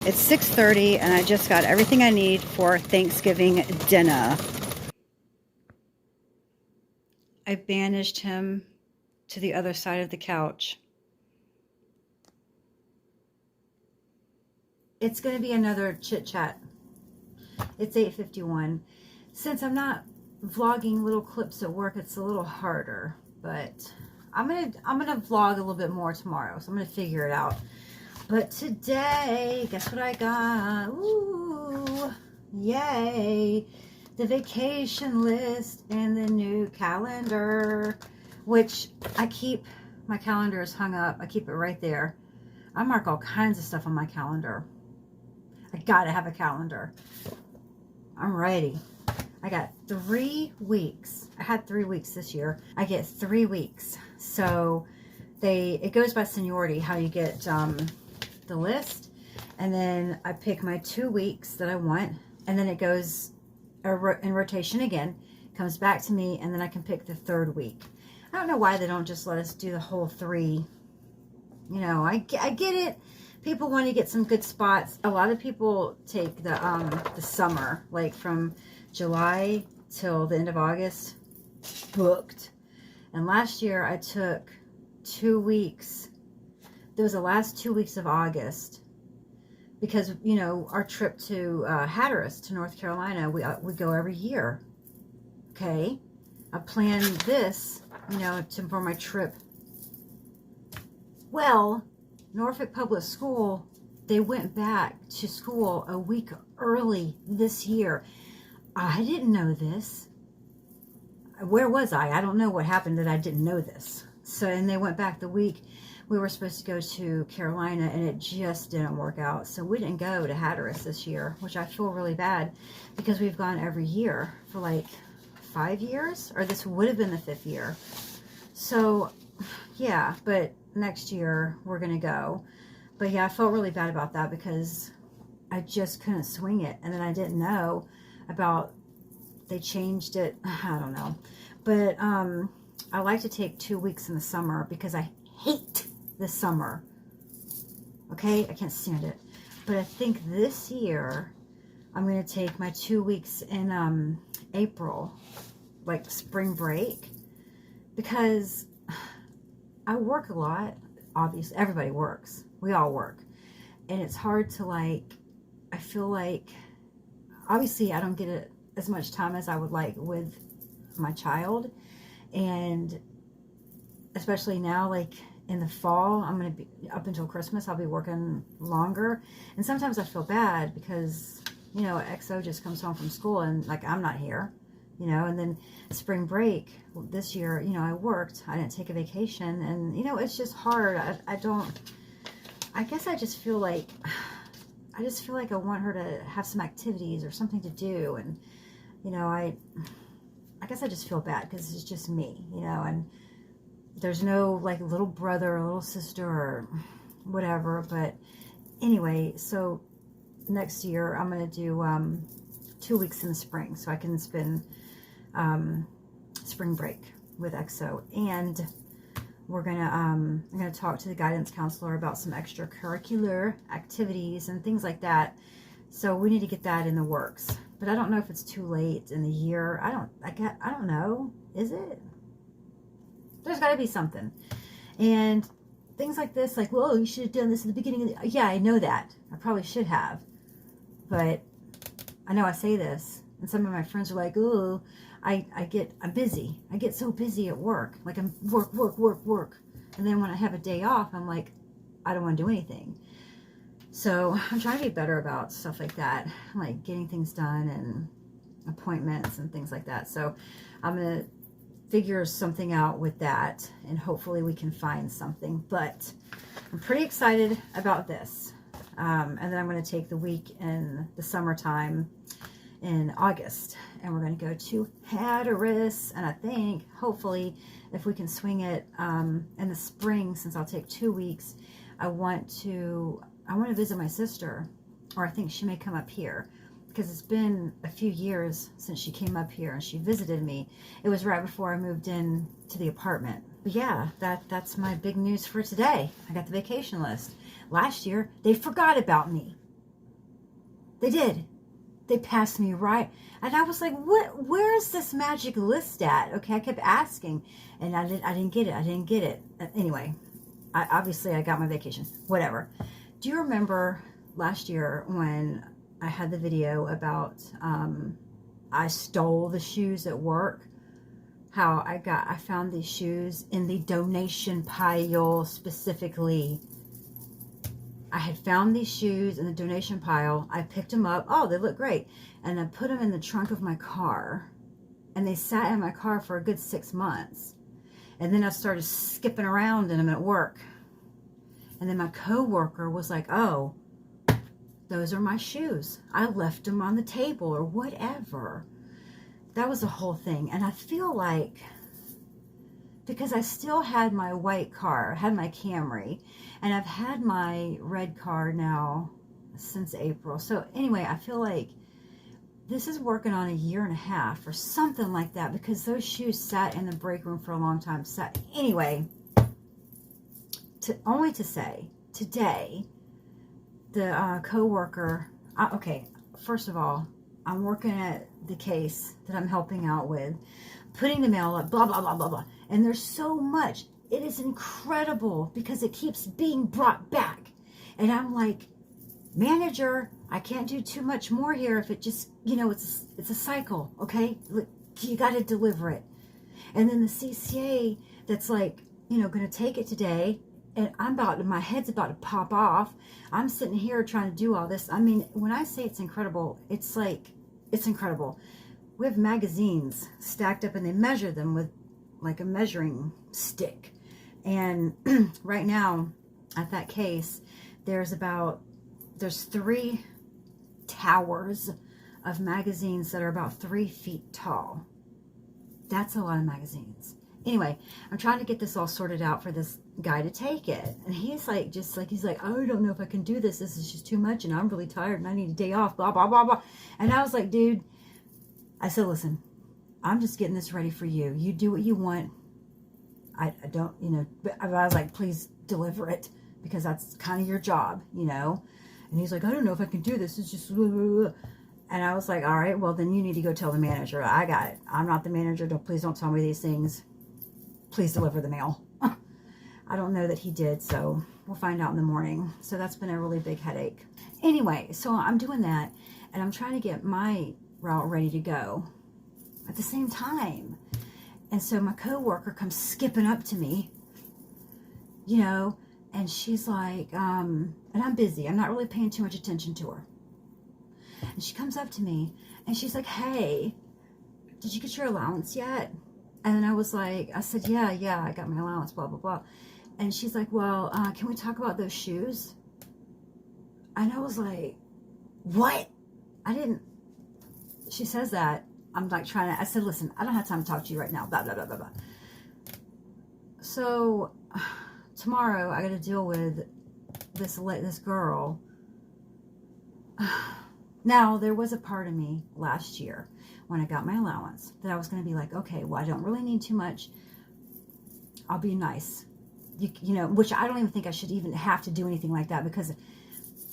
It's 6:30 and I just got everything I need for Thanksgiving dinner. I banished him to the other side of the couch. It's going to be another chit chat. It's 8:51. Since I'm not vlogging little clips at work, it's a little harder, but I'm gonna vlog a little bit more tomorrow, so I'm gonna figure it out. But today, guess what I got? Ooh, yay! The vacation list and the new calendar, which my calendar is hung up. I keep it right there. I mark all kinds of stuff on my calendar. I gotta have a calendar. I'm ready. I got 3 weeks. I had 3 weeks this year. I get 3 weeks. So it goes by seniority, how you get the list. And then I pick my 2 weeks that I want. And then it goes in rotation again. Comes back to me. And then I can pick the 3rd week. I don't know why they don't just let us do the whole 3. You know, I get it. People want to get some good spots. A lot of people take the summer, like from July till the end of August, booked. And last year I took 2 weeks. There was the last 2 weeks of August because, you know, our trip to Hatteras to North Carolina, we go every year. Okay, I planned this, you know, for my trip. Well, Norfolk Public School, they went back to school a week early this year. I didn't know this. Where was I? I don't know what happened that I didn't know this. So, and they went back the week we were supposed to go to Carolina, and it just didn't work out. So we didn't go to Hatteras this year, which I feel really bad because we've gone every year for like 5 years, or this would have been the 5th year. So yeah, but next year we're gonna go. But yeah, I felt really bad about that because I just couldn't swing it, and then I didn't know about they changed it. I don't know, but I like to take 2 weeks in the summer because I hate the summer. Okay, I can't stand it. But I think this year I'm gonna take my 2 weeks in April, like spring break, because I work a lot. Obviously, everybody works. We all work. And it's hard to I feel like, obviously I don't get as much time as I would like with my child. And especially now, like in the fall, I'm going to be, up until Christmas, I'll be working longer. And sometimes I feel bad because, you know, XO just comes home from school and like I'm not here. You know, and then spring break this year, you know, I worked. I didn't take a vacation. And, you know, it's just hard. I guess I just feel like, I want her to have some activities or something to do. And, you know, I guess I just feel bad because it's just me, you know, and there's no like little brother or little sister or whatever. But anyway, so next year I'm going to do 2 weeks in the spring so I can spend spring break with XO. And we're gonna I'm gonna talk to the guidance counselor about some extracurricular activities and things like that. So we need to get that in the works. But I don't know if it's too late in the year. I don't know. Is it? There's got to be something. And things like this, like, whoa, you should have done this at the beginning of the... Yeah, I know that. I probably should have. But I know I say this, and some of my friends are like, ooh, I'm busy. I get so busy at work. Like, I'm work. And then when I have a day off, I'm like, I don't want to do anything. So I'm trying to be better about stuff like that, like getting things done and appointments and things like that. So I'm going to figure something out with that, and hopefully we can find something. But I'm pretty excited about this. And then I'm going to take the week in the summertime in August, and we're going to go to Hatteras. And I think, hopefully, if we can swing it in the spring, since I'll take 2 weeks, I want to visit my sister, or I think she may come up here, because it's been a few years since she came up here and she visited me. It was right before I moved in to the apartment. But yeah, that's my big news for today. I got the vacation list. Last year, they forgot about me. They did. They passed me right. And I was like, what? Where is this magic list at? Okay, I kept asking. And I didn't get it. I didn't get it. Anyway, obviously I got my vacation. Whatever. Do you remember last year when I had the video about I stole the shoes at work? How I found these shoes in the donation pile specifically. I had found these shoes in the donation pile. I picked them up. Oh, they look great. And I put them in the trunk of my car. And they sat in my car for a good 6 months. And then I started skipping around in them at work. And then my coworker was like, oh, those are my shoes. I left them on the table or whatever. That was the whole thing. And I feel like, because I still had my white car, had my Camry, and I've had my red car now since April. So anyway, I feel like this is working on 1.5 years or something like that, because those shoes sat in the break room for a long time. Anyway, only to say, today, the co-worker, okay, first of all, I'm working at the case that I'm helping out with, putting the mail up, blah, blah, blah, blah, blah. And there's so much. It is incredible because it keeps being brought back. And I'm like, manager, I can't do too much more here if it just, it's a cycle, okay? You got to deliver it. And then the CCA that's like, going to take it today, and my head's about to pop off. I'm sitting here trying to do all this. I mean, when I say it's incredible, it's like, it's incredible. We have magazines stacked up and they measure them with like a measuring stick. And right now at that case, there's 3 towers of magazines that are about 3 feet tall. That's a lot of magazines. Anyway, I'm trying to get this all sorted out for this guy to take it. And he's like, I don't know if I can do this. This is just too much. And I'm really tired and I need a day off, blah, blah, blah, blah. And I was like, dude, I said, listen, I'm just getting this ready for you. You do what you want. I don't, I was like, please deliver it because that's kind of your job, And he's like, I don't know if I can do this. It's just, and I was like, all right, well, then you need to go tell the manager. I got it. I'm not the manager. Please don't tell me these things. Please deliver the mail. I don't know that he did, so we'll find out in the morning. So that's been a really big headache. Anyway, so I'm doing that, and I'm trying to get my route ready to go at the same time. And so my coworker comes skipping up to me, and she's like, and I'm busy. I'm not really paying too much attention to her. And she comes up to me, and she's like, hey, did you get your allowance yet? And I was like, I said, yeah, I got my allowance, blah, blah, blah. And she's like, well, can we talk about those shoes? And I was like, what? She says that. I'm like I said, listen, I don't have time to talk to you right now, blah, blah, blah, blah, blah. So tomorrow I got to deal with this girl. Now, there was a part of me last year when I got my allowance that I was going to be like, okay, well, I don't really need too much. I'll be nice. Which I don't even think I should even have to do anything like that because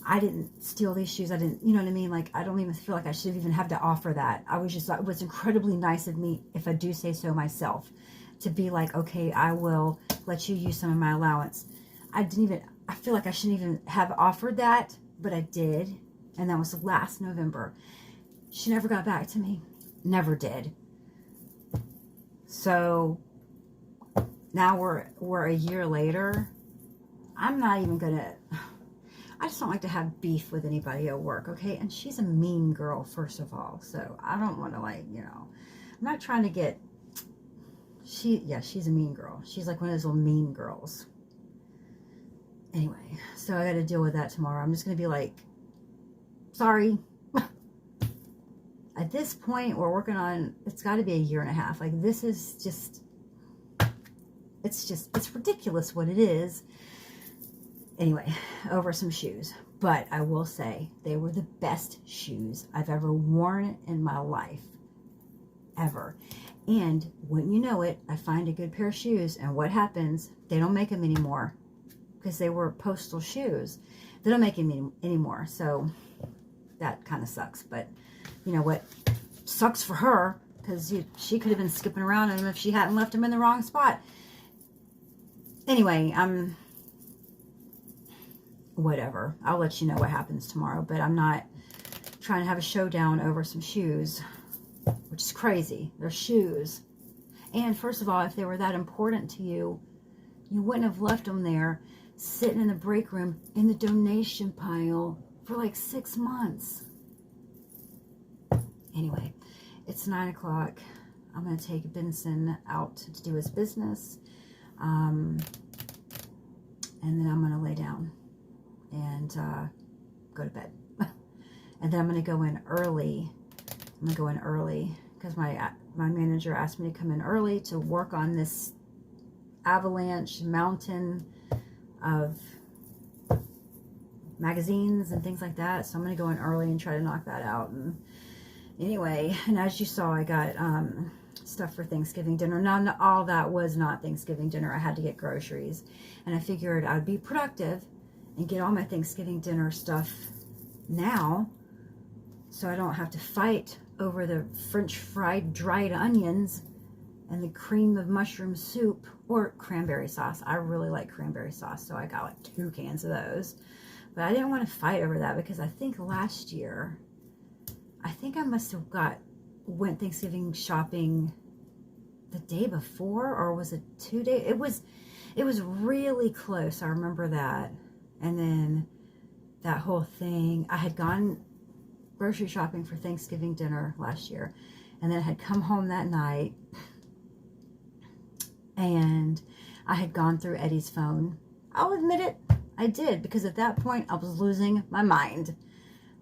I didn't steal these shoes. I didn't, you know what I mean? Like, I don't even feel like I should even have to offer that. It was incredibly nice of me, if I do say so myself, to be like, okay, I will let you use some of my allowance. I feel like I shouldn't even have offered that, but I did. And that was last November. She never got back to me. Never did. So now we're a year later. I'm not even gonna, I just don't like to have beef with anybody at work, okay? And she's a mean girl, first of all. So I don't want to I'm not trying to get, she's a mean girl. She's like one of those little mean girls. Anyway, so I got to deal with that tomorrow. I'm just going to be like, sorry. At this point, we're working on, it's got to be 1.5 years. Like, this is just, it's ridiculous what it is. Anyway, over some shoes. But I will say, they were the best shoes I've ever worn in my life. Ever. And when you know it, I find a good pair of shoes, and what happens? They don't make them anymore. Because they were postal shoes. They don't make them anymore. So, that kind of sucks. But you know what? Sucks for her, because she could have been skipping around him if she hadn't left him in the wrong spot. Anyway, whatever. I'll let you know what happens tomorrow, but I'm not trying to have a showdown over some shoes, which is crazy. They're shoes. And first of all, if they were that important to you, you wouldn't have left them there sitting in the break room in the donation pile for like 6 months. Anyway, it's 9 o'clock. I'm going to take Benson out to do his business. And then I'm going to lay down and go to bed. And then I'm going to go in early. I'm going to go in early because my manager asked me to come in early to work on this avalanche mountain of magazines and things like that. So I'm going to go in early and try to knock that out. And anyway, and as you saw, I got stuff for Thanksgiving dinner. Now, all that was not Thanksgiving dinner. I had to get groceries. And I figured I'd be productive and get all my Thanksgiving dinner stuff now, so I don't have to fight over the French fried dried onions and the cream of mushroom soup or cranberry sauce. I really like cranberry sauce, so I got like 2 cans of those. But I didn't want to fight over that because I think last year, I think I must have went Thanksgiving shopping the day before, or was it 2 days? It was really close. I remember that. And then that whole thing, I had gone grocery shopping for Thanksgiving dinner last year, and then I had come home that night and I had gone through Eddie's phone. I'll admit it, I did, because at that point I was losing my mind.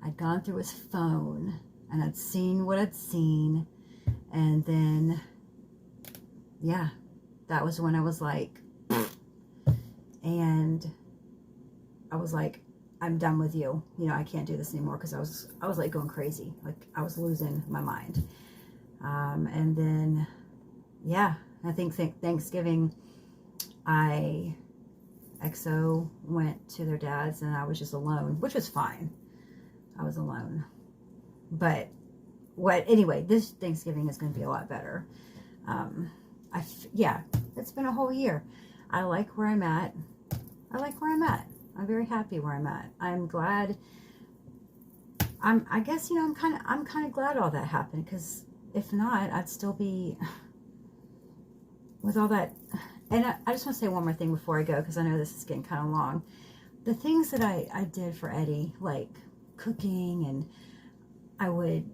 I'd gone through his phone and I'd seen what I'd seen, and then yeah, that was when I was like, and I was like, I'm done with you. You know, I can't do this anymore, because I was like going crazy. Like I was losing my mind. And then, yeah, I think Thanksgiving, EXO went to their dad's and I was just alone, which was fine. I was alone. But anyway, this Thanksgiving is going to be a lot better. Yeah, it's been a whole year. I like where I'm at. I'm very happy where I'm at. I'm glad. I guess, you know, I'm kind of glad all that happened, because if not, I'd still be with all that. And I just want to say one more thing before I go, because I know this is getting kind of long. The things that I did for Eddie, like cooking, and I would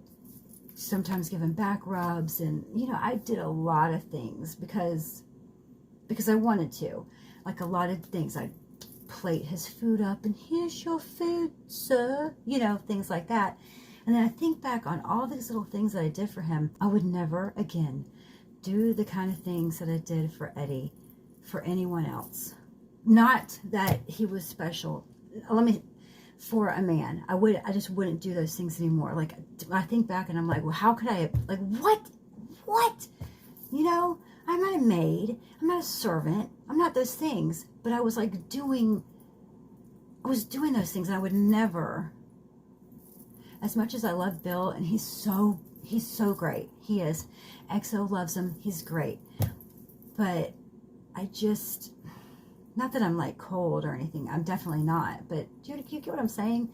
sometimes give him back rubs, and, you know, I did a lot of things because I wanted to. Like a lot of things. I'd plate his food up and here's your food, sir, you know, things like that. And then I think back on all these little things that I did for him. I would never again do the kind of things that I did for Eddie for anyone else. Not that he was special. For a man, I just wouldn't do those things anymore. Like I think back and I'm like, well, how could I, like, what, you know, I'm not a maid, I'm not a servant, I'm not those things. But I was like doing those things, and I would never, as much as I love Bill, and he's so great. He is. EXO loves him. He's great. But I just, not that I'm like cold or anything. I'm definitely not. But do you get what I'm saying?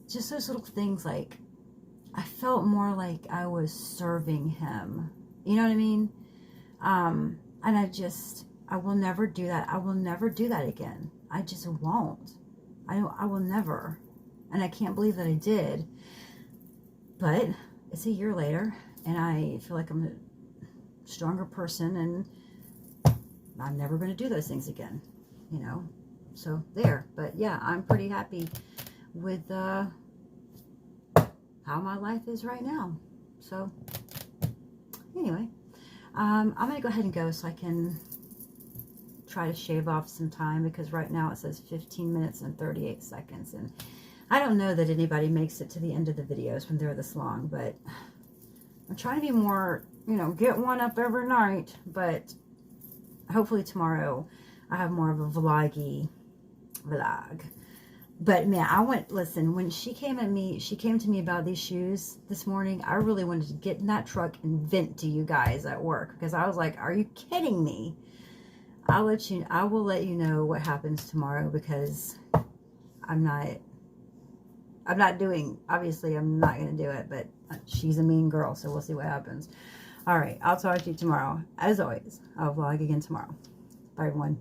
Just those little things, like I felt more like I was serving him. You know what I mean? And I will never do that. I will never do that again. I just won't. I will never. And I can't believe that I did. But it's a year later, and I feel like I'm a stronger person, and I'm never going to do those things again, you know? So there. But yeah, I'm pretty happy with how my life is right now. So anyway, I'm going to go ahead and go so I can try to shave off some time, because right now it says 15 minutes and 38 seconds, and I don't know that anybody makes it to the end of the videos when they're this long, but I'm trying to be more, you know, get one up every night. But hopefully tomorrow I have more of a vloggy vlog. But man, listen, when she came to me about these shoes this morning, I really wanted to get in that truck and vent to you guys at work, because I was like, are you kidding me? I will let you know what happens tomorrow, because I'm not obviously I'm not going to do it, but she's a mean girl, so we'll see what happens. All right, I'll talk to you tomorrow. As always, I'll vlog again tomorrow. Bye, everyone.